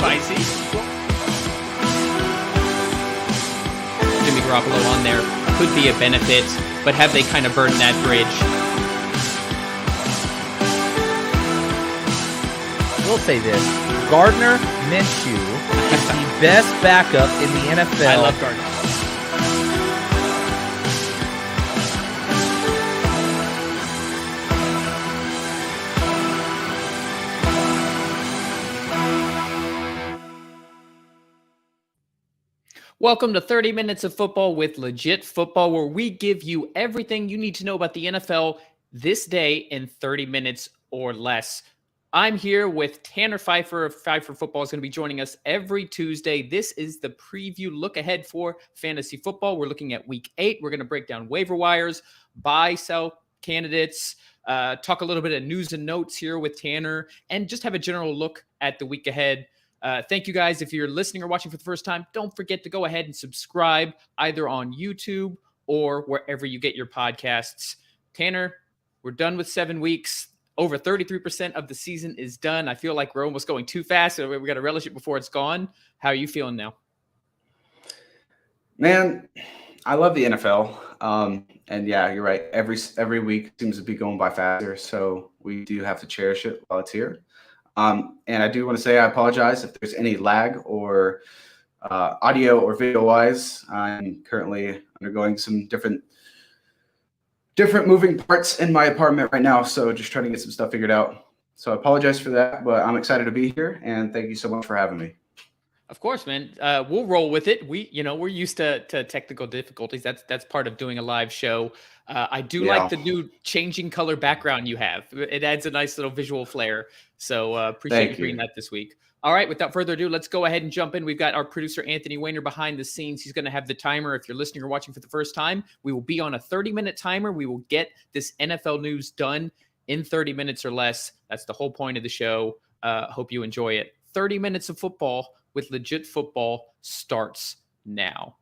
spicy. Jimmy Garoppolo on there could be a benefit, but have they kind of burned that bridge? We'll say this. Gardner Minshew is the best backup in the NFL. I love Gardner. Welcome to 30 Minutes of Football with Legit Football, where we give you everything you need to know about the NFL this day in 30 minutes or less. I'm here with Tanner Phifer of Phifer Football. Is going to be joining us every Tuesday. This is the preview look ahead for fantasy football. We're looking at week 8. We're going to break down waiver wires, buy, sell candidates, talk a little bit of news and notes here with Tanner, and just have a general look at the week ahead. Thank you guys. If you're listening or watching for the first time, don't forget to go ahead and subscribe either on YouTube or wherever you get your podcasts. Tanner, we're done with 7 weeks. Over 33% of the season is done. I feel like we're almost going too fast, so we got to relish it before it's gone. How are you feeling now? Man, I love the NFL. And yeah, you're right. Every week seems to be going by faster, so we do have to cherish it while it's here. And I do want to say I apologize if there's any lag or audio or video wise. I'm currently undergoing some different moving parts in my apartment right now, so just trying to get some stuff figured out. So I apologize for that, but I'm excited to be here, and thank you so much for having me. Of course, man. We'll roll with it. We're used to technical difficulties. That's part of doing a live show. I do like the new changing color background you have. It adds a nice little visual flair. So appreciate you bringing that this week. All right, without further ado, let's go ahead and jump in. We've got our producer, Anthony Weiner, behind the scenes. He's going to have the timer. If you're listening or watching for the first time, we will be on a 30-minute timer. We will get this NFL news done in 30 minutes or less. That's the whole point of the show. Hope you enjoy it. 30 minutes of football with Legit Football starts now.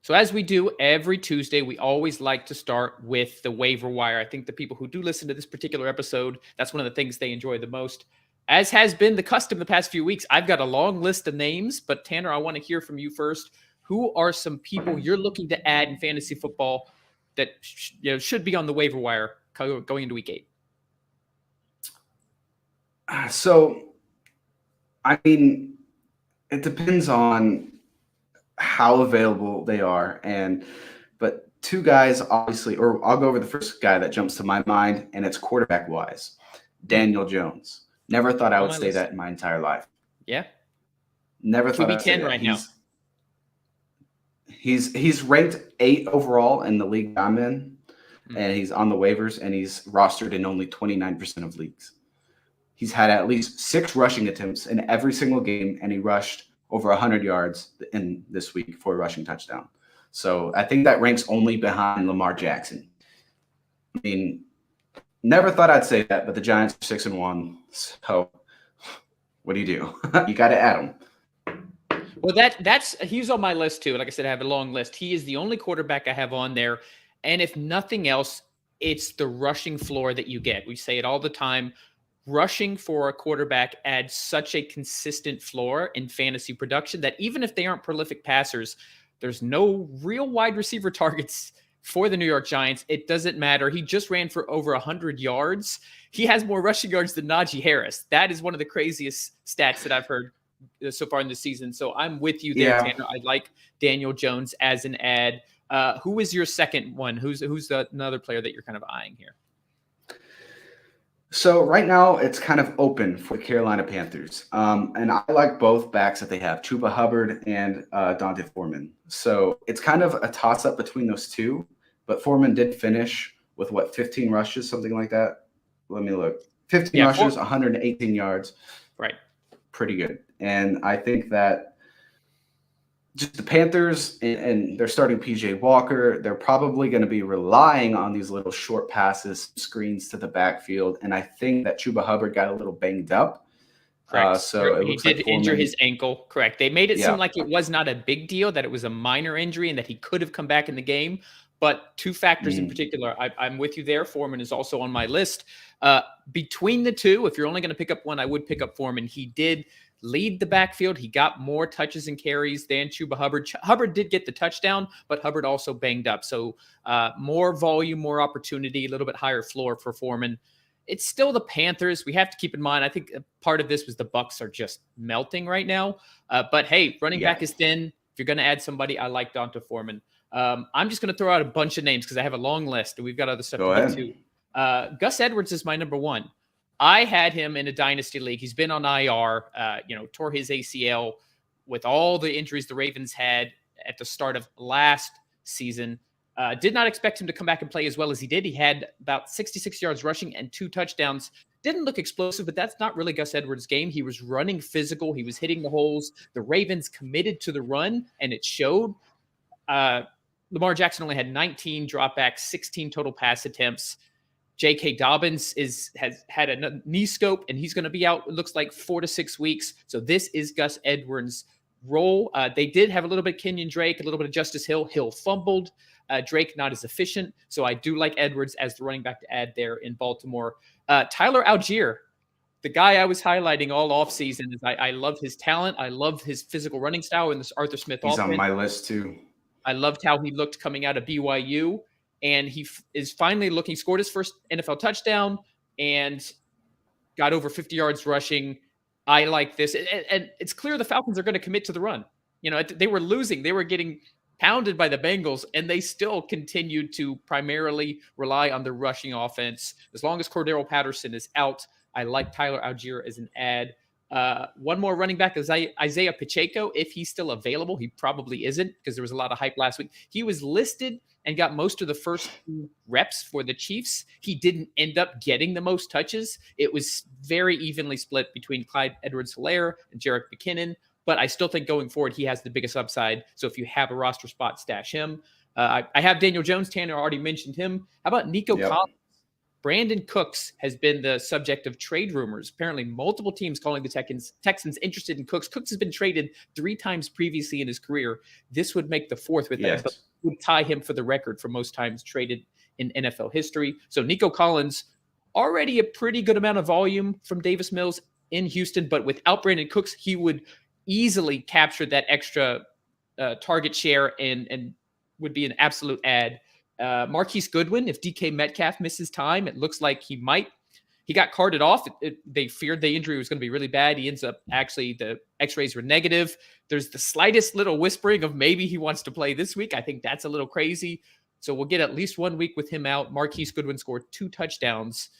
So as we do every Tuesday, we always like to start with the waiver wire. I think the people who do listen to this particular episode, that's one of the things they enjoy the most. As has been the custom the past few weeks, I've got a long list of names, but Tanner, I want to hear from you first. Who are some people you're looking to add in fantasy football that should be on the waiver wire going into week 8? So, I mean, it depends on how available they are. But two guys, obviously, or I'll go over the first guy that jumps to my mind, and it's quarterback-wise, Daniel Jones. Never thought I would say that in my entire life. Yeah. Never thought I'd say that. Right now. He's ranked 8 overall in the league I'm in, and he's on the waivers, and he's rostered in only 29% of leagues. He's had at least 6 rushing attempts in every single game, and he rushed over 100 yards in this week for a rushing touchdown. So I think that ranks only behind Lamar Jackson. I mean, never thought I'd say that, but the Giants are 6-1. So what do? You got to add him. Well, he's on my list too. Like I said, I have a long list. He is the only quarterback I have on there. And if nothing else, it's the rushing floor that you get. We say it all the time. Rushing for a quarterback adds such a consistent floor in fantasy production that even if they aren't prolific passers, there's no real wide receiver targets for the New York Giants. It doesn't matter. He just ran for over 100 yards. He has more rushing yards than Najee Harris. That is one of the craziest stats that I've heard so far in the season. So I'm with you there, Tanner. I like Daniel Jones as an ad. Who is your second one? Who's another player that you're kind of eyeing here? So right now it's kind of open for the Carolina Panthers. And I like both backs that they have, Chuba Hubbard and Dante Foreman. So it's kind of a toss-up between those two. But Foreman did finish with, 15 rushes, something like that? Let me look. 15 rushes, 118 yards. Right. Pretty good. And I think that just the Panthers, and they're starting PJ Walker, they're probably going to be relying on these little short passes, screens to the backfield. And I think that Chuba Hubbard got a little banged up. Correct. So he did injure his ankle. Correct. They made it seem like it was not a big deal, that it was a minor injury and that he could have come back in the game. But two factors in particular, I'm with you there. Foreman is also on my list. Between the two, if you're only going to pick up one, I would pick up Foreman. He did lead the backfield. He got more touches and carries than Chuba Hubbard. Hubbard did get the touchdown, but Hubbard also banged up. So more volume, more opportunity, a little bit higher floor for Foreman. It's still the Panthers. We have to keep in mind, I think part of this was the Bucs are just melting right now. But hey, running back is thin. If you're going to add somebody, I like D'Onta Foreman. I'm just going to throw out a bunch of names because I have a long list and we've got other stuff to get to. Gus Edwards is my number one. I had him in a dynasty league. He's been on IR, tore his ACL with all the injuries the Ravens had at the start of last season. Did not expect him to come back and play as well as he did. He had about 66 yards rushing and 2 touchdowns. Didn't look explosive, but that's not really Gus Edwards' game. He was running physical. He was hitting the holes. The Ravens committed to the run, and it showed. Lamar Jackson only had 19 dropbacks, 16 total pass attempts. J.K. Dobbins has had a knee scope, and he's going to be out, it looks like, 4 to 6 weeks. So this is Gus Edwards' role. They did have a little bit of Kenyon Drake, a little bit of Justice Hill. Hill fumbled. Drake not as efficient. So I do like Edwards as the running back to add there in Baltimore. Tyler Algier, the guy I was highlighting all offseason. I love his talent. I love his physical running style in this Arthur Smith offense. He's on my list too. I loved how he looked coming out of BYU. And he is finally looking, scored his first NFL touchdown and got over 50 yards rushing. I like this. And it's clear the Falcons are going to commit to the run. They were losing. They were getting pounded by the Bengals, and they still continued to primarily rely on the rushing offense. As long as Cordero Patterson is out, I like Tyler Algier as an add. One more running back is Isaiah Pacheco. If he's still available, he probably isn't because there was a lot of hype last week. He was listed and got most of the first 2 reps for the Chiefs. He didn't end up getting the most touches. It was very evenly split between Clyde Edwards-Helaire and Jerick McKinnon. But I still think going forward, he has the biggest upside. So if you have a roster spot, stash him. I have Daniel Jones. Tanner already mentioned him. How about Nico Collins? Brandon Cooks has been the subject of trade rumors. Apparently, multiple teams calling the Texans interested in Cooks. Cooks has been traded 3 times previously in his career. This would make the 4th with that, but would tie him for the record for most times traded in NFL history. So Nico Collins, already a pretty good amount of volume from Davis Mills in Houston, but without Brandon Cooks, he would easily capture that extra target share and would be an absolute add. Marquise Goodwin, if DK Metcalf misses time, it looks like he got carted off. They feared the injury was going to be really bad. He ends up the x-rays were negative. There's the slightest little whispering of maybe he wants to play this week. I think that's a little crazy. So we'll get at least 1 week with him out. Marquise Goodwin scored 2 touchdowns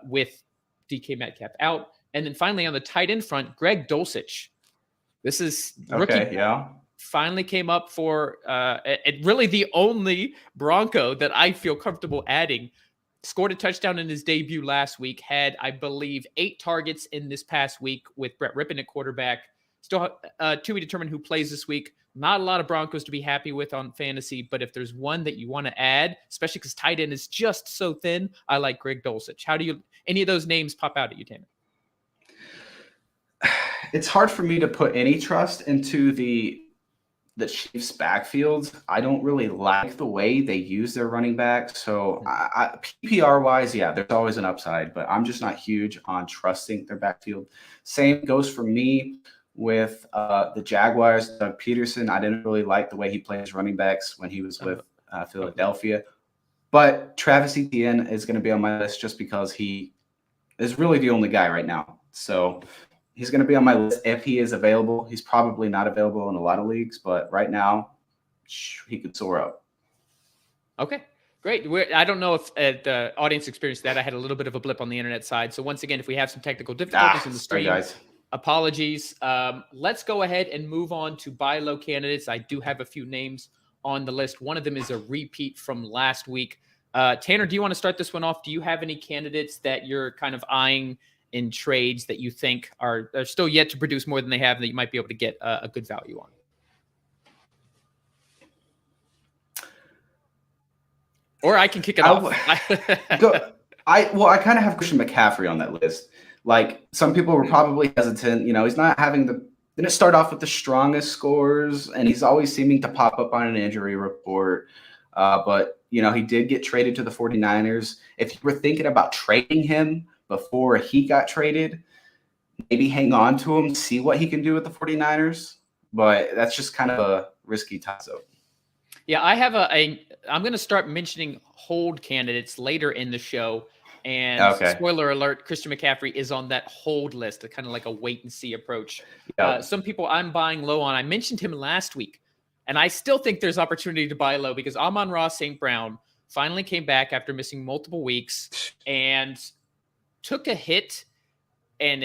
with DK Metcalf out. And then finally on the tight end front, Greg Dulcich. This is rookie. Finally came up for really the only Bronco that I feel comfortable adding. Scored a touchdown in his debut last week. Had, I believe, 8 targets in this past week with Brett Rippon at quarterback. Still to be determined who plays this week. Not a lot of Broncos to be happy with on fantasy, but if there's one that you want to add, especially because tight end is just so thin, I like Greg Dulcich. Any of those names pop out at you, Tanner? It's hard for me to put any trust into the Chiefs' backfield. I don't really like the way they use their running back. So PPR-wise, there's always an upside, but I'm just not huge on trusting their backfield. Same goes for me with the Jaguars. Doug Peterson, I didn't really like the way he plays running backs when he was with Philadelphia. But Travis Etienne is going to be on my list just because he is really the only guy right now. So he's going to be on my list if he is available. He's probably not available in a lot of leagues, but right now he could soar up. Okay, great. I don't know if the audience experienced that. I had a little bit of a blip on the internet side. So once again, if we have some technical difficulties in the stream, apologies. Let's go ahead and move on to buy low candidates. I do have a few names on the list. One of them is a repeat from last week. Tanner, do you want to start this one off? Do you have any candidates that you're kind of eyeing in trades that you think are still yet to produce more than they have that you might be able to get a good value on? Or I can kick it off. I kind of have Christian McCaffrey on that list. Like, some people were probably hesitant. He's not didn't start off with the strongest scores, and he's always seeming to pop up on an injury report. But he did get traded to the 49ers. If you were thinking about trading him before he got traded, maybe hang on to him, see what he can do with the 49ers. But that's just kind of a risky toss-up. Yeah, I have I'm going to start mentioning hold candidates later in the show. And spoiler alert, Christian McCaffrey is on that hold list, kind of like a wait-and-see approach. Yep. Some people I'm buying low on. I mentioned him last week, and I still think there's opportunity to buy low because Amon-Ra St. Brown finally came back after missing multiple weeks and took a hit. And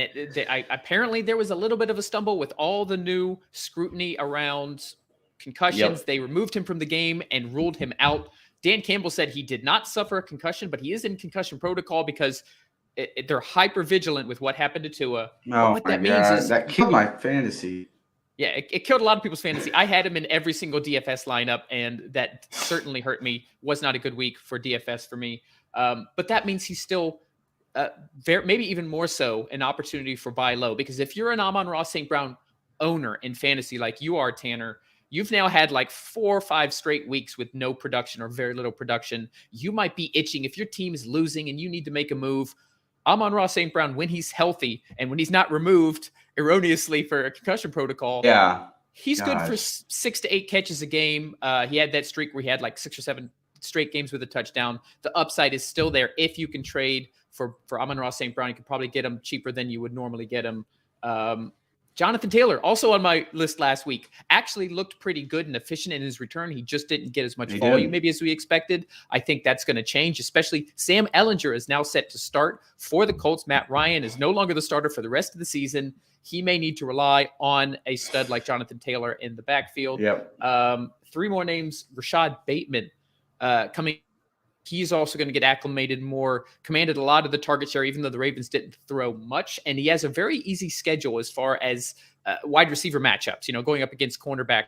apparently there was a little bit of a stumble with all the new scrutiny around concussions. Yep. They removed him from the game and ruled him out. Dan Campbell said he did not suffer a concussion, but he is in concussion protocol because they're hyper vigilant with what happened to Tua. Oh, what that means is that killed my fantasy. Yeah, it killed a lot of people's fantasy. I had him in every single DFS lineup, and that certainly hurt me. Was not a good week for DFS for me. But that means he's still maybe even more so an opportunity for buy low, because if you're an Amon-Ra St. Brown owner in fantasy like you are, Tanner, you've now had like 4 or 5 straight weeks with no production or very little production. You might be itching if your team is losing and you need to make a move. Amon-Ra St. Brown, when he's healthy and when he's not removed erroneously for a concussion protocol, he's good for 6 to 8 catches a game. He had that streak where he had like 6 or 7 straight games with a touchdown. The upside is still there if you can trade for Amon-Ra St. Brown. You can probably get him cheaper than you would normally get him. Jonathan Taylor, also on my list last week, actually looked pretty good and efficient in his return. He just didn't get as much volume maybe as we expected. I think that's going to change, especially Sam Ehlinger is now set to start for the Colts. Matt Ryan is no longer the starter for the rest of the season. He may need to rely on a stud like Jonathan Taylor in the backfield. Yep. 3 more names. Rashad Bateman coming. He's also going to get acclimated more, commanded a lot of the target share, even though the Ravens didn't throw much. And he has a very easy schedule as far as wide receiver matchups, going up against cornerback.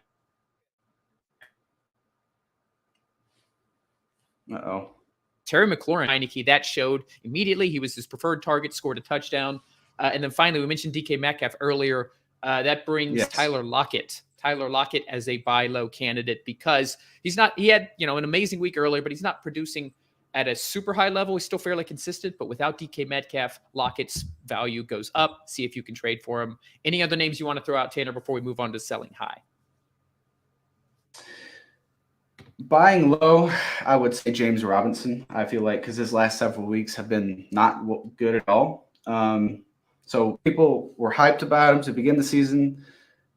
Terry McLaurin, Heineke, that showed immediately. He was his preferred target, scored a touchdown. And then finally, we mentioned DK Metcalf earlier. That brings Tyler Lockett as a buy low candidate because he had, an amazing week earlier, but he's not producing at a super high level. He's still fairly consistent, but without DK Metcalf, Lockett's value goes up. See if you can trade for him. Any other names you want to throw out, Tanner, before we move on to selling high? Buying low, I would say James Robinson. I feel like because his last several weeks have been not good at all. So people were hyped about him to begin the season.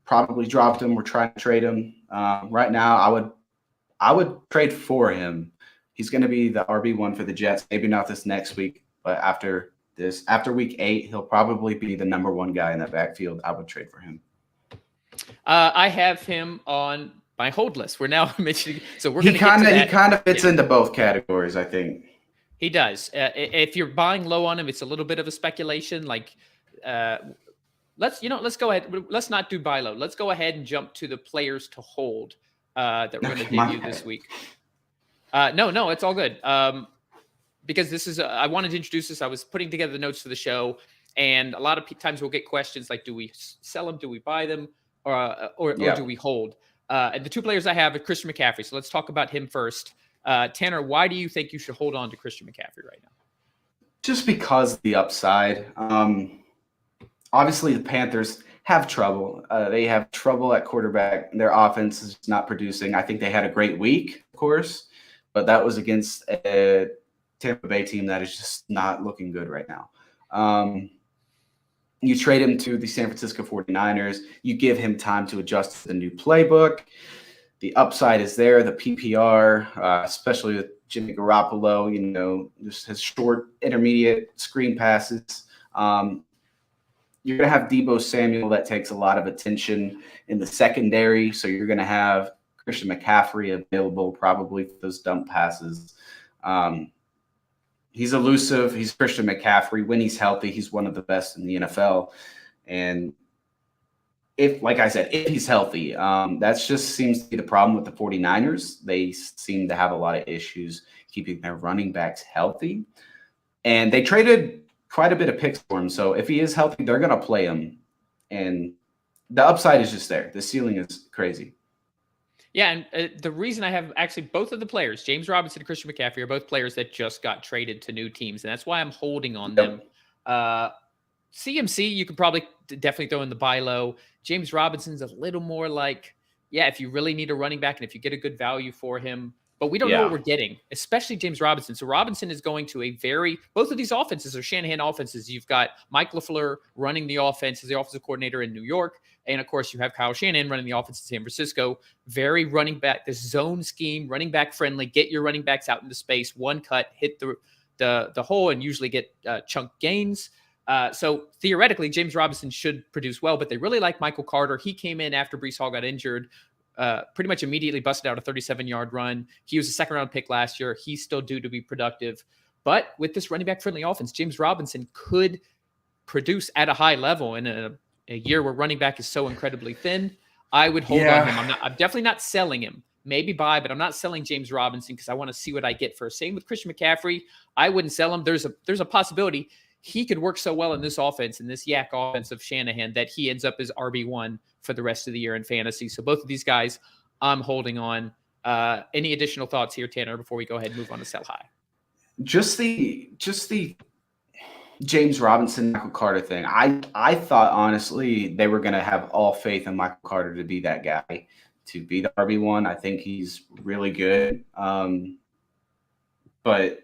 Probably dropped him. We're trying to trade him. Right now, I would trade for him. He's going to be the RB1 for the Jets. Maybe not this next week, but after week 8, he'll probably be the number 1 guy in that backfield. I would trade for him. I have him on my hold list. We're now mentioning, so we're going to he kind of fits into both categories, I think. He does. If you're buying low on him, it's a little bit of a speculation. Like, let's go ahead. Let's not do buy low. Let's go ahead and jump to the players to hold that we're going to debut this week. No, it's all good. Because this is, I wanted to introduce this. I was putting together the notes for the show, and a lot of times we'll get questions like, do we sell them? Do we buy them? Or do we hold? And the 2 players I have are Christian McCaffrey. So let's talk about him first. Tanner, why do you think you should hold on to Christian McCaffrey right now? Just because the upside. Obviously, the Panthers have trouble. They have trouble at quarterback. Their offense is not producing. I think they had a great week, of course, but that was against a Tampa Bay team that is just not looking good right now. You trade him to the San Francisco 49ers. You give him time to adjust to the new playbook. The upside is there, the PPR, especially with Jimmy Garoppolo, just his short, intermediate screen passes. You're going to have Deebo Samuel that takes a lot of attention in the secondary. So you're going to have Christian McCaffrey available probably for those dump passes. He's elusive. He's Christian McCaffrey. When he's healthy, he's one of the best in the NFL. And like I said, if he's healthy, that just seems to be the problem with the 49ers. They seem to have a lot of issues keeping their running backs healthy. And they traded quite a bit of picks for him. So if he is healthy, they're going to play him. And the upside is just there. The ceiling is crazy. Yeah, and the reason I have actually both of the players, James Robinson and Christian McCaffrey, are both players that just got traded to new teams, and that's why I'm holding on them. CMC, you could probably definitely throw in the buy low. James Robinson's a little more like, yeah, if you really need a running back and if you get a good value for him, but we don't know what we're getting, especially James Robinson. So Robinson is going to both of these offenses are Shanahan offenses. You've got Mike LaFleur running the offense as the offensive coordinator in New York. And of course, you have Kyle Shanahan running the offense in San Francisco. Very running back, this zone scheme, running back friendly. Get your running backs out into space, one cut, hit the hole, and usually get chunk gains. So theoretically, James Robinson should produce well, but they really like Michael Carter. He came in after Breece Hall got injured, pretty much immediately busted out a 37-yard run. He was a second-round pick last year. He's still due to be productive. But with this running back-friendly offense, James Robinson could produce at a high level in a year where running back is so incredibly thin. I would hold on him. I'm definitely not selling him. Maybe buy, but I'm not selling James Robinson because I want to see what I get first. Same with Christian McCaffrey. I wouldn't sell him. There's a possibility he could work so well in this offense, in this yak offense of Shanahan, that he ends up as RB1 for the rest of the year in fantasy. So both of these guys, I'm holding on. Any additional thoughts here, Tanner, before we go ahead and move on to sell high? Just the James Robinson, Michael Carter thing. I thought, honestly, they were going to have all faith in Michael Carter to be that guy, to be the RB1. I think he's really good. But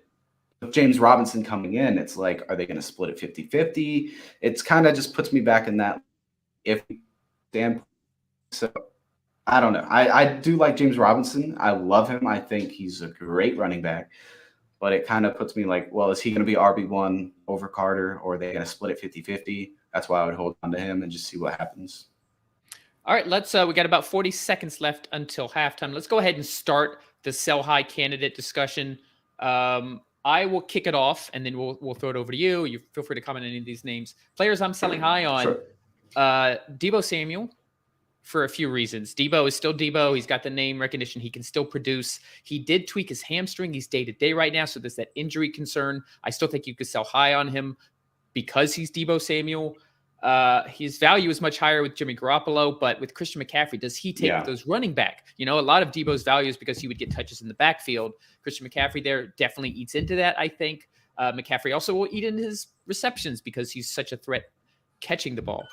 with James Robinson coming in, it's like, are they going to split it 50-50? It's kind of just puts me back in that if standpoint. So I don't know. I do like James Robinson. I love him. I think he's a great running back. But it kind of puts me like, well, is he going to be RB1 over Carter, or are they going to split it 50-50? That's why I would hold on to him and just see what happens. All right, let's we got about 40 seconds left until halftime. Let's go ahead and start the sell high candidate discussion. I will kick it off, and then we'll throw it over to you. You feel free to comment on any of these names. Players I'm selling high on, Sure. Deebo Samuel, for a few reasons. Deebo is still Deebo. He's got the name recognition. He can still produce. He did tweak his hamstring. He's day-to-day right now, so there's that injury concern. I still think you could sell high on him because he's Deebo Samuel. His value is much higher with Jimmy Garoppolo, but with Christian McCaffrey, does he take those running back? You know, a lot of Deebo's value is because he would get touches in the backfield. Christian McCaffrey there definitely eats into that, I think. McCaffrey also will eat into his receptions because he's such a threat catching the ball.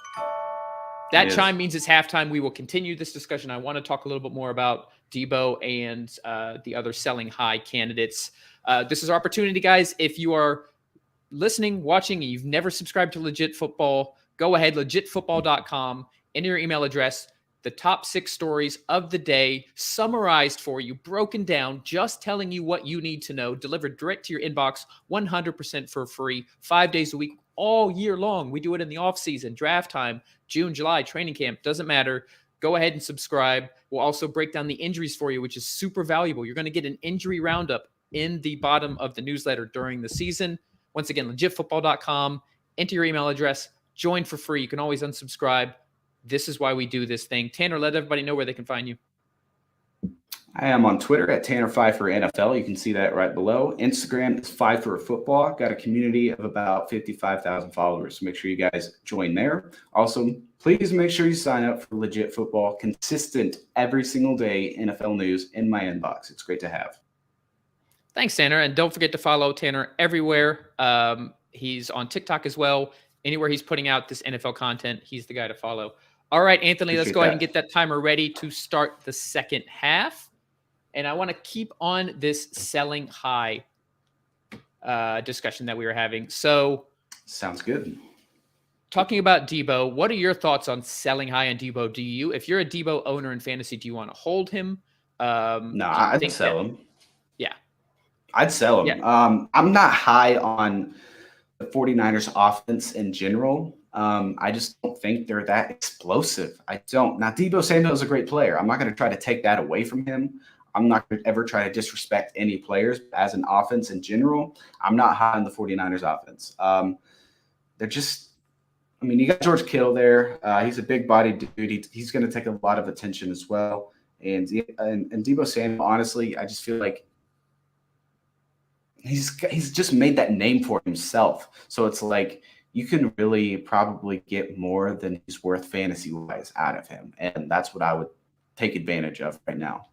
That chime means it's halftime. We will continue this discussion. I want to talk a little bit more about Deebo and the other selling high candidates. This is our opportunity, guys. If you are listening, watching, and you've never subscribed to Legit Football, go ahead, legitfootball.com, enter your email address, the top 6 stories of the day, summarized for you, broken down, just telling you what you need to know, delivered direct to your inbox, 100% for free, 5 days a week, all year long. We do it in the off season, draft time, June, July, training camp, doesn't matter. Go ahead and subscribe. We'll also break down the injuries for you, which is super valuable. You're going to get an injury roundup in the bottom of the newsletter during the season. Once again, legitfootball.com, enter your email address, join for free. You can always unsubscribe. This is why we do this thing. Tanner, let everybody know where they can find you. I am on Twitter at Tanner Phifer NFL. You can see that right below. Instagram is Phifer Football. Got a community of about 55,000 followers. So make sure you guys join there. Also, please make sure you sign up for Legit Football. Consistent every single day NFL news in my inbox. It's great to have. Thanks, Tanner. And don't forget to follow Tanner everywhere. He's on TikTok as well. Anywhere he's putting out this NFL content, he's the guy to follow. All right, Anthony, let's go ahead and get that timer ready to start the second half. And I want to keep on this selling high discussion that we were having. So, sounds good. Talking about Deebo, what are your thoughts on selling high on Deebo? If you're a Deebo owner in fantasy, do you want to hold him? No, I'd sell him. Yeah. I'd sell him. Yeah. I'm not high on the 49ers offense in general. I just don't think they're that explosive. I don't. Now, Deebo Samuel is a great player. I'm not going to try to take that away from him. I'm not going to ever try to disrespect any players as an offense in general. I'm not high on the 49ers offense. They're just, I mean, you got George Kittle there. He's a big body dude. He's going to take a lot of attention as well. And Deebo Samuel, honestly, I just feel like he's just made that name for himself. So it's like you can really probably get more than he's worth fantasy-wise out of him. And that's what I would take advantage of right now.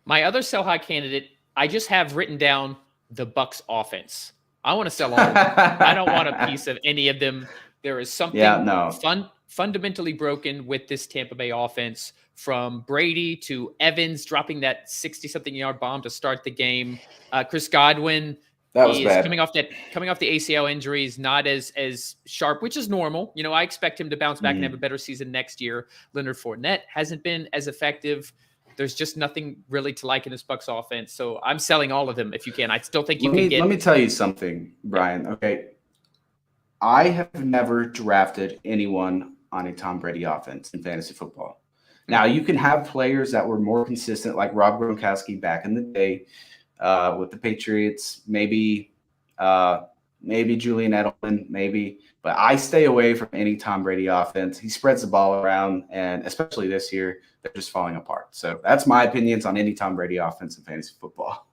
My other sell high candidate, I just have written down the Bucs offense. I want to sell all of them. I don't want a piece of any of them. There is something fundamentally broken with this Tampa Bay offense, from Brady to Evans dropping that 60-something yard bomb to start the game. Chris Godwin, that was he's bad. coming off the ACL injury, is not as sharp, which is normal. You know, I expect him to bounce back and have a better season next year. Leonard Fournette hasn't been as effective. There's just nothing really to like in this Bucs offense. So I'm selling all of them if you can. I still think you can get. Let me tell you something, Brian. Okay. I have never drafted anyone on a Tom Brady offense in fantasy football. Now, you can have players that were more consistent, like Rob Gronkowski back in the day with the Patriots, maybe Julian Edelman, maybe. But I stay away from any Tom Brady offense. He spreads the ball around, and especially this year, they're just falling apart. So that's my opinions on any Tom Brady offense in fantasy football.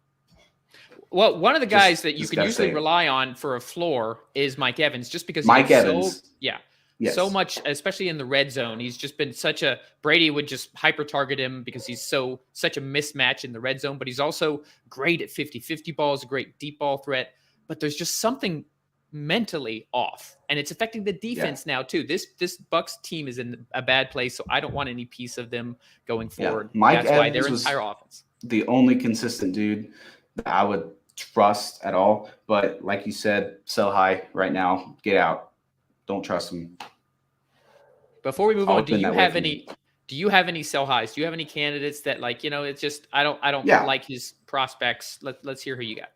Well, one of the guys that you can usually rely on for a floor is Mike Evans, just because so much, especially in the red zone. He's just been Brady would just hyper target him because he's such a mismatch in the red zone, but he's also great at 50-50 balls, a great deep ball threat. But there's just something mentally off, and it's affecting the defense now too. This Bucs team is in a bad place, so I don't want any piece of them going forward. Mike That's Evans why their entire offense. The only consistent dude that I would trust at all, but like you said, sell high right now, get out. Don't trust him. Before we move on, do you have any sell highs? Do you have any candidates that, like, you know, it's just I don't like his prospects. Let's hear who you got.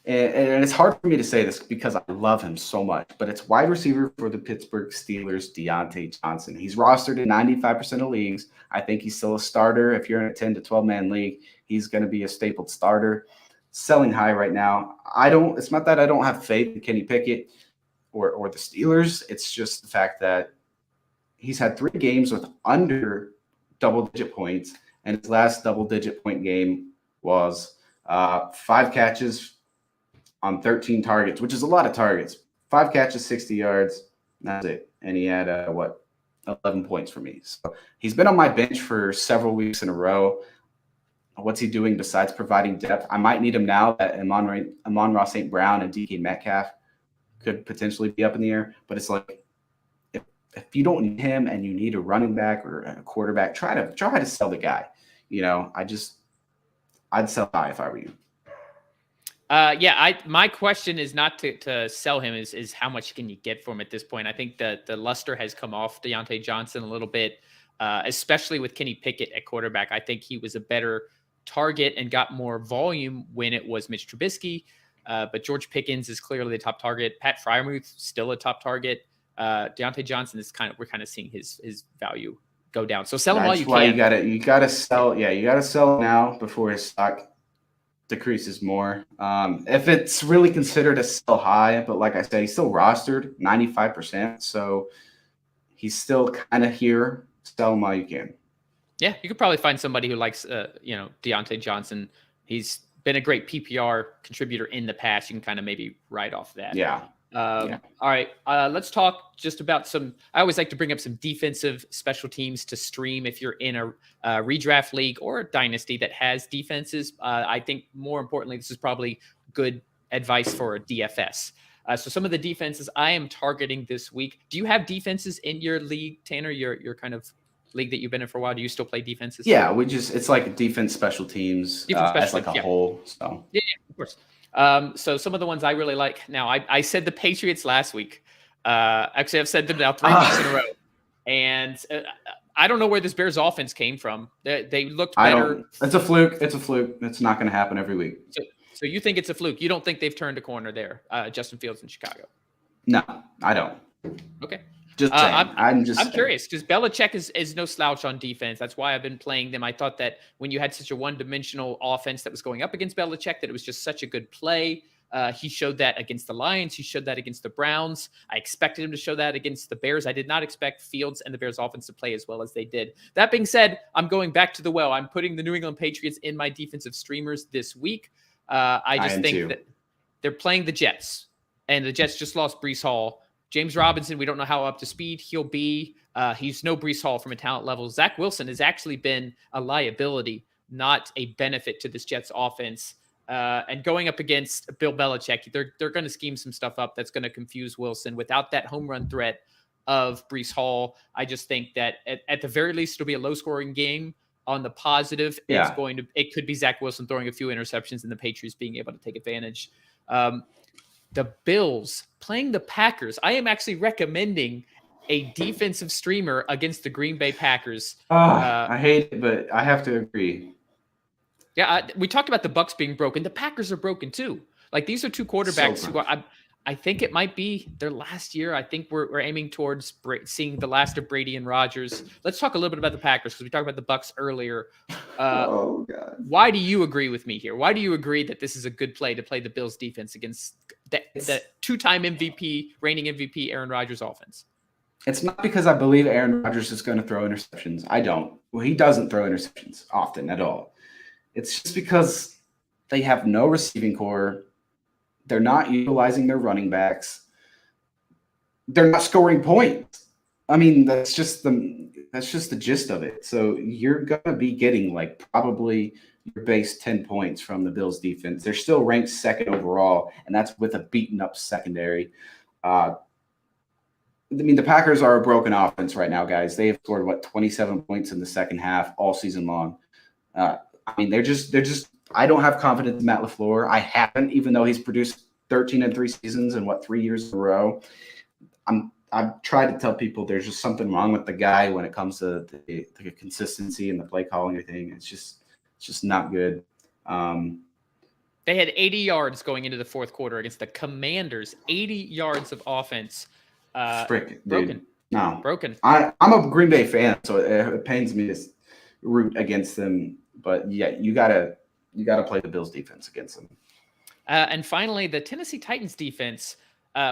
And it's hard for me to say this because I love him so much, but it's wide receiver for the Pittsburgh Steelers, Deontay Johnson. He's rostered in 95% of leagues. I think he's still a starter. If you're in a 10 to 12-man league, he's going to be a stapled starter. Selling high right now. It's not that I don't have faith in Kenny Pickett or the Steelers. It's just the fact that he's had 3 games with under double-digit points, and his last double-digit point game was 5 catches on 13 targets, which is a lot of targets. 5 catches, 60 yards. That's it. And he had 11 points for me. So he's been on my bench for several weeks in a row. What's he doing besides providing depth? I might need him now that Amon-Ra St. Brown and DK Metcalf could potentially be up in the air. But it's like, if you don't need him and you need a running back or a quarterback, try to sell the guy. You know, I'd sell high if I were you. My question is not to sell him, is how much can you get for him at this point? I think that the luster has come off Deontay Johnson a little bit, especially with Kenny Pickett at quarterback. I think he was a better target and got more volume when it was Mitch Trubisky. But George Pickens is clearly the top target. Pat Freiermuth still a top target. Deontay Johnson is we're kind of seeing his value go down. So sell him while you can. That's why you gotta sell. Yeah, you gotta sell now before his stock decreases more. If it's really considered a sell high, but like I said, he's still rostered 95%, so he's still kind of here. Sell him while you can. Yeah, you could probably find somebody who likes, Deontay Johnson. He's been a great PPR contributor in the past. You can kind of maybe write off that. Yeah. All right. Let's talk just about I always like to bring up some defensive special teams to stream if you're in a redraft league or a dynasty that has defenses. I think more importantly, this is probably good advice for a DFS. So some of the defenses I am targeting this week. Do you have defenses in your league, Tanner? Your kind of league that you've been in for a while. Do you still play defenses? Yeah, it's like defense special teams. It's like a whole. So yeah, of course. So some of the ones I really like. Now, I said the Patriots last week. Actually, I've said them now 3 weeks in a row. And I don't know where this Bears offense came from. They looked better. It's a fluke. It's not going to happen every week. So you think it's a fluke? You don't think they've turned a corner there, Justin Fields in Chicago? No, I don't. Okay. Just saying. I'm curious because Belichick is no slouch on defense. That's why I've been playing them. I thought that when you had such a one-dimensional offense that was going up against Belichick, that it was just such a good play. He showed that against the Lions. He showed that against the Browns. I expected him to show that against the Bears. I did not expect Fields and the Bears offense to play as well as they did. That being said, I'm going back to the well. I'm putting the New England Patriots in my defensive streamers this week. I just think that they're playing the Jets, and the Jets just lost Breece Hall. James Robinson, we don't know how up to speed he'll be. He's no Breece Hall from a talent level. Zach Wilson has actually been a liability, not a benefit to this Jets offense. And going up against Bill Belichick, they're going to scheme some stuff up that's going to confuse Wilson. Without that home run threat of Breece Hall, I just think that at the very least it'll be a low-scoring game. On the positive, it could be Zach Wilson throwing a few interceptions and the Patriots being able to take advantage. The Bills playing the Packers. I am actually recommending a defensive streamer against the Green Bay Packers. I hate it, but I have to agree. Yeah, we talked about the Bucs being broken. The Packers are broken too. Like, these are two quarterbacks who are. I think it might be their last year. I think we're aiming towards seeing the last of Brady and Rodgers. Let's talk a little bit about the Packers because we talked about the Bucs earlier. Oh God! Why do you agree with me here? Why do you agree that this is a good play to play the Bills defense against the two-time MVP, reigning MVP Aaron Rodgers offense? It's not because I believe Aaron Rodgers is going to throw interceptions. I don't. Well, he doesn't throw interceptions often at all. It's just because they have no receiving core. They're not utilizing their running backs. They're not scoring points. I mean, that's just the gist of it. So you're going to be getting like probably your base 10 points from the Bills defense. They're still ranked second overall, and that's with a beaten up secondary. I mean, the Packers are a broken offense right now, guys. They have scored 27 points in the second half all season long. I mean, they're just. I don't have confidence in Matt LaFleur. I haven't, even though he's produced 13 in 3 seasons and 3 years in a row. I've tried to tell people there's just something wrong with the guy when it comes to the consistency and the play calling and everything. It's just not good. They had 80 yards going into the fourth quarter against the Commanders. 80 yards of offense. Broken. Dude. No. Broken. I'm a Green Bay fan, so it pains me to root against them. But yeah, you gotta play the Bills defense against them. And finally, the Tennessee Titans defense,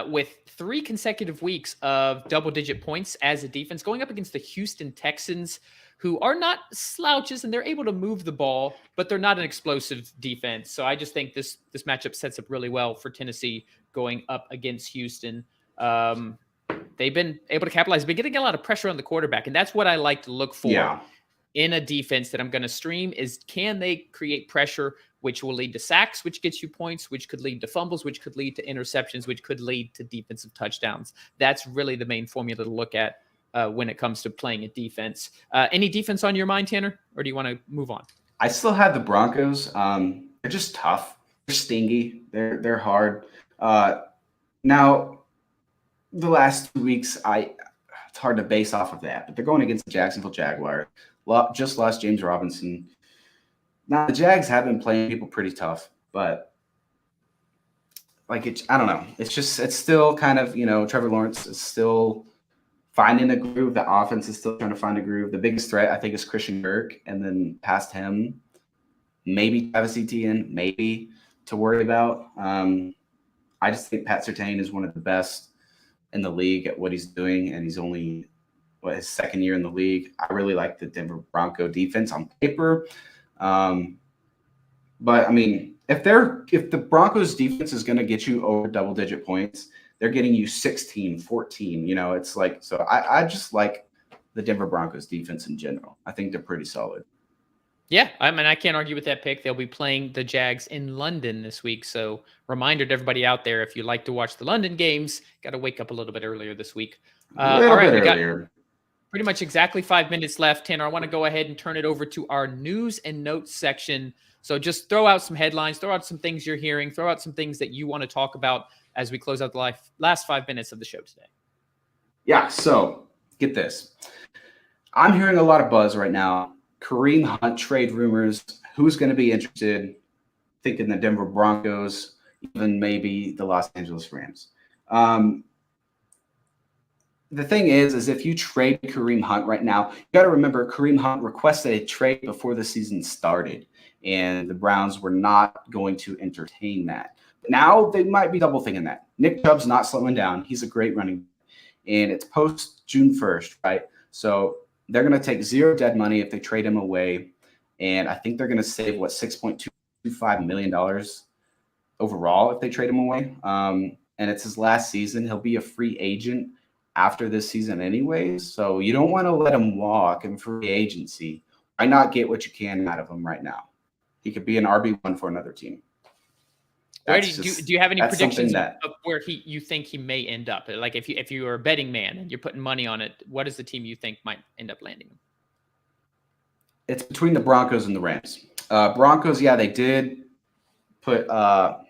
with 3 consecutive weeks of double-digit points as a defense, going up against the Houston Texans, who are not slouches, and they're able to move the ball, but they're not an explosive defense. So I just think this matchup sets up really well for Tennessee going up against Houston. They've been able to capitalize. They've been getting a lot of pressure on the quarterback, and that's what I like to look for. In a defense that I'm going to stream is, can they create pressure, which will lead to sacks, which gets you points, which could lead to fumbles, which could lead to interceptions, which could lead to defensive touchdowns. That's really the main formula to look at when it comes to playing a defense. Any defense on your mind, Tanner, or do you want to move on? I still have the Broncos. They're just tough. They're stingy. They're hard. Now, the last 2 weeks, it's hard to base off of that, but they're going against the Jacksonville Jaguars. Just lost James Robinson. Now, the Jags have been playing people pretty tough, but I don't know. It's still kind of, Trevor Lawrence is still finding a groove. The offense is still trying to find a groove. The biggest threat, I think, is Christian Kirk, and then past him, maybe Travis Etienne, maybe to worry about. I just think Pat Surtain is one of the best in the league at what he's doing, and he's only his second year in the league. I really like the Denver Bronco defense on paper. But I mean, if the Broncos defense is going to get you over double-digit points, they're getting you 16, 14. It's like, so I just like the Denver Broncos defense in general. I think they're pretty solid. Yeah, I mean, I can't argue with that pick. They'll be playing the Jags in London this week. So reminder to everybody out there, if you like to watch the London games, got to wake up a little bit earlier this week. All right, we got pretty much exactly 5 minutes left. Tanner, I want to go ahead and turn it over to our news and notes section. So just throw out some headlines, throw out some things you're hearing, throw out some things that you want to talk about as we close out the last 5 minutes of the show today. Yeah, so get this. I'm hearing a lot of buzz right now. Kareem Hunt trade rumors. Who's going to be interested? Thinking the Denver Broncos, even maybe the Los Angeles Rams. The thing is if you trade Kareem Hunt right now, you got to remember Kareem Hunt requested a trade before the season started, and the Browns were not going to entertain that. But now they might be double thinking that. Nick Chubb's not slowing down. He's a great running back, and it's post June 1st, right? So they're going to take zero dead money if they trade him away, and I think they're going to save, $6.25 million overall if they trade him away. and it's his last season. He'll be a free agent after this season anyways. So you don't want to let him walk in free agency. Why not get what you can out of him right now? He could be an RB1 for another team. Do you have any predictions of where you think he may end up? Like if you are a betting man and you're putting money on it, what is the team you think might end up landing him? It's between the Broncos and the Rams. Broncos, yeah, they did put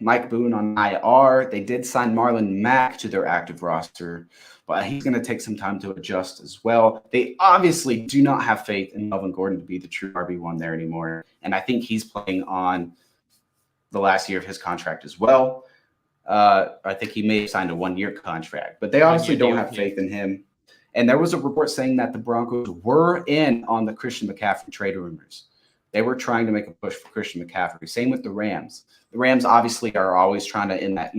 Mike Boone on IR. They did sign Marlon Mack to their active roster, but he's going to take some time to adjust as well. They obviously do not have faith in Melvin Gordon to be the true RB1 there anymore, and I think he's playing on the last year of his contract as well. I think he may have signed a 1-year contract, but they obviously don't have faith in him. And there was a report saying that the Broncos were in on the Christian McCaffrey trade rumors. They were trying to make a push for Christian McCaffrey. Same with the Rams. The Rams obviously are always trying to in that,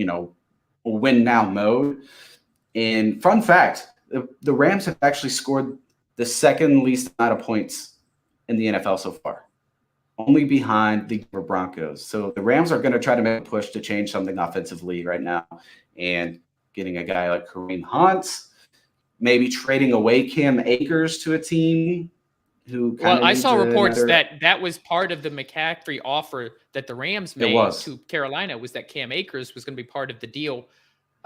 win now mode. And fun fact, the Rams have actually scored the second least amount of points in the NFL so far, only behind the Broncos. So the Rams are going to try to make a push to change something offensively right now, and getting a guy like Kareem Hunt, maybe trading away Cam Akers to a team who kind of. Well, I saw reports that was part of the McCaffrey offer that the Rams made to Carolina, was that Cam Akers was going to be part of the deal.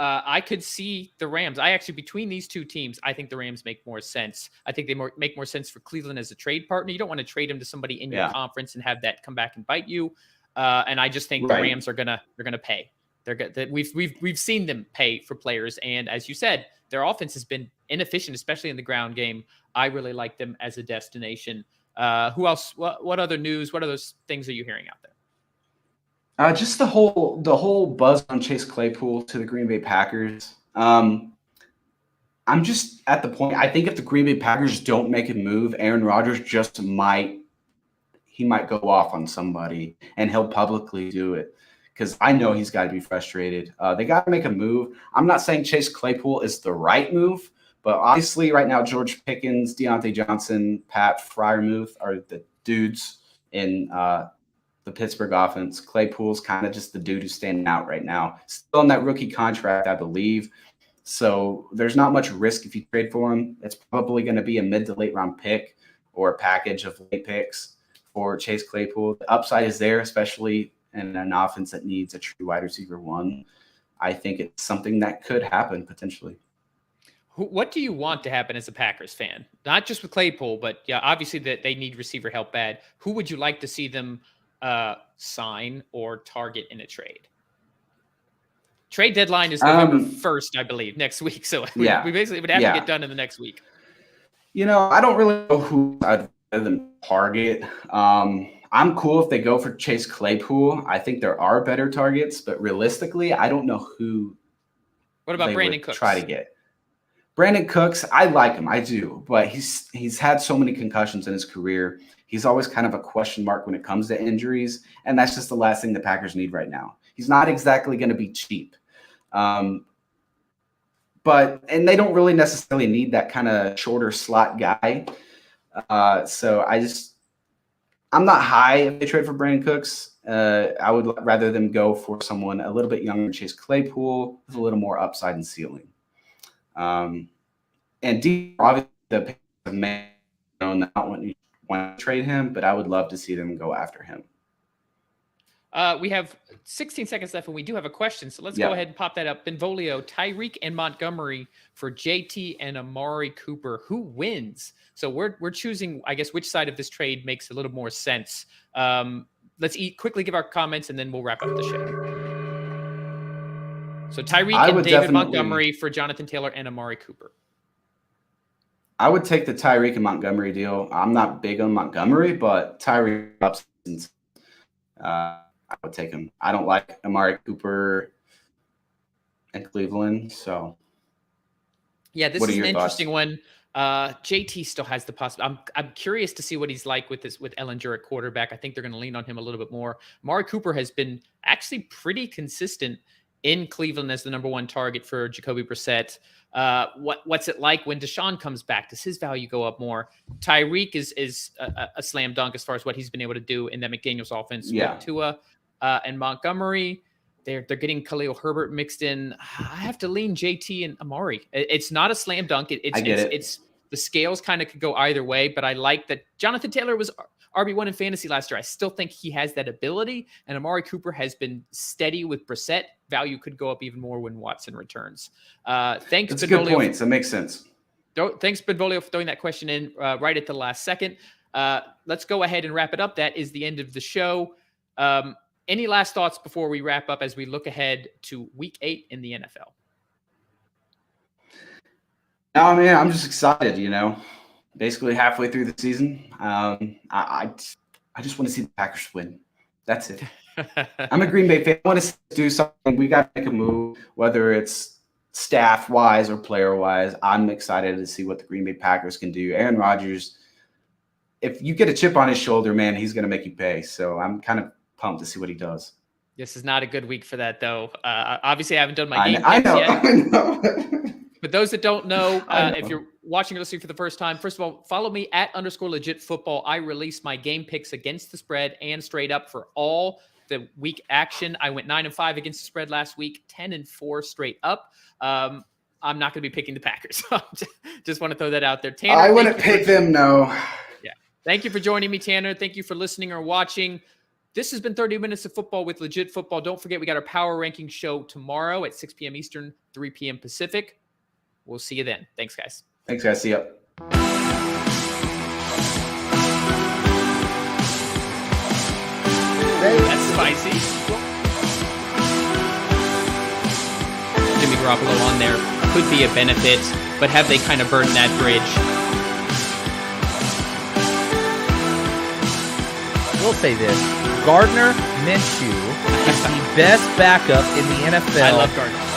I could see the Rams. Between these two teams, I think the Rams make more sense. I think they make more sense for Cleveland as a trade partner. You don't want to trade him to somebody in your conference and have that come back and bite you. And I just think the Rams they're gonna pay. We've seen them pay for players, and as you said, their offense has been inefficient, especially in the ground game. I really like them as a destination. Who else? What other news? What other things are you hearing out there? Just the whole buzz on Chase Claypool to the Green Bay Packers. I'm just at the point. I think if the Green Bay Packers don't make a move, Aaron Rodgers might go off on somebody, and he'll publicly do it, because I know he's got to be frustrated. They got to make a move. I'm not saying Chase Claypool is the right move, but obviously right now George Pickens, Deontay Johnson, Pat Freiermuth are the dudes in the Pittsburgh offense. Claypool's kind of just the dude who's standing out right now. Still on that rookie contract, I believe. So there's not much risk if you trade for him. It's probably going to be a mid to late round pick or a package of late picks for Chase Claypool. The upside is there, especially in an offense that needs a true wide receiver one. I think it's something that could happen potentially. What do you want to happen as a Packers fan? Not just with Claypool, but yeah, obviously that they need receiver help bad. Who would you like to see them sign or target in a trade? Trade deadline is November 1st, I believe, next week. So we basically would have to get done in the next week. I don't really know who I'd rather than target. I'm cool if they go for Chase Claypool. I think there are better targets, but realistically, I don't know who. What about Brandon Cooks? Try to get Brandon Cooks. I like him, I do, but he's had so many concussions in his career. He's always kind of a question mark when it comes to injuries, and that's just the last thing the Packers need right now. He's not exactly going to be cheap, and they don't really necessarily need that kind of shorter slot guy. So I'm not high if they trade for Brandon Cooks. I would rather them go for someone a little bit younger, Chase Claypool, with a little more upside and ceiling. And obviously the Packers have known that want to trade him, but I would love to see them go after him. We have 16 seconds left, and we do have a question, so let's go ahead and pop that up. Benvolio, Tyreek and Montgomery for JT and Amari Cooper. Who wins? So we're choosing, I guess, which side of this trade makes a little more sense. Let's quickly give our comments, and then we'll wrap up the show. So Tyreek and David Montgomery for Jonathan Taylor and Amari Cooper. I would take the Tyreek and Montgomery deal. I'm not big on Montgomery, but Tyreek I would take him. I don't like Amari Cooper in Cleveland, so yeah, this is an interesting one. JT still has the possibility. I'm curious to see what he's like with Ellinger at quarterback. I think they're going to lean on him a little bit more. Amari Cooper has been actually pretty consistent in Cleveland as the number one target for Jacoby Brissett. What's it like when Deshaun comes back? Does his value go up more? Tyreek is a slam dunk as far as what he's been able to do in that McDaniels offense with Tua and Montgomery. they're getting Khalil Herbert mixed in. I have to lean JT and Amari. It's not a slam dunk. It's the scales kind of could go either way, but I like that Jonathan Taylor was RB1 in fantasy last year. I still think he has that ability, and Amari Cooper has been steady with Brissett. Value could go up even more when Watson returns. Thanks, That's good points. That makes sense. Thanks, Benvolio, for throwing that question in right at the last second. Let's go ahead and wrap it up. That is the end of the show. Any last thoughts before we wrap up as we look ahead to Week 8 in the NFL? No, man, I'm just excited, basically halfway through the season. I just want to see the Packers win. That's it. I'm a Green Bay fan. I want to do something. We got to make a move, whether it's staff-wise or player-wise. I'm excited to see what the Green Bay Packers can do. Aaron Rodgers, if you get a chip on his shoulder, man, he's going to make you pay. So I'm kind of pumped to see what he does. This is not a good week for that, though. Obviously, I haven't done my game picks yet. I know. But those that don't know, if you're watching or listening for the first time, first of all, follow me at _legitfootball. I release my game picks against the spread and straight up for all the week action. I went 9-5 against the spread last week, 10-4 straight up. I'm not going to be picking the Packers. Just want to throw that out there. Tanner, I wouldn't pick them, no. Yeah. Thank you for joining me, Tanner. Thank you for listening or watching. This has been 30 Minutes of Football with Legit Football. Don't forget, we got our Power Ranking show tomorrow at 6 p.m. Eastern, 3 p.m. Pacific. We'll see you then. Thanks, guys. Thanks, guys. See ya. That's spicy. Jimmy Garoppolo on there could be a benefit, but have they kind of burned that bridge? We'll say this. Gardner Minshew is the best backup in the NFL. I love Gardner.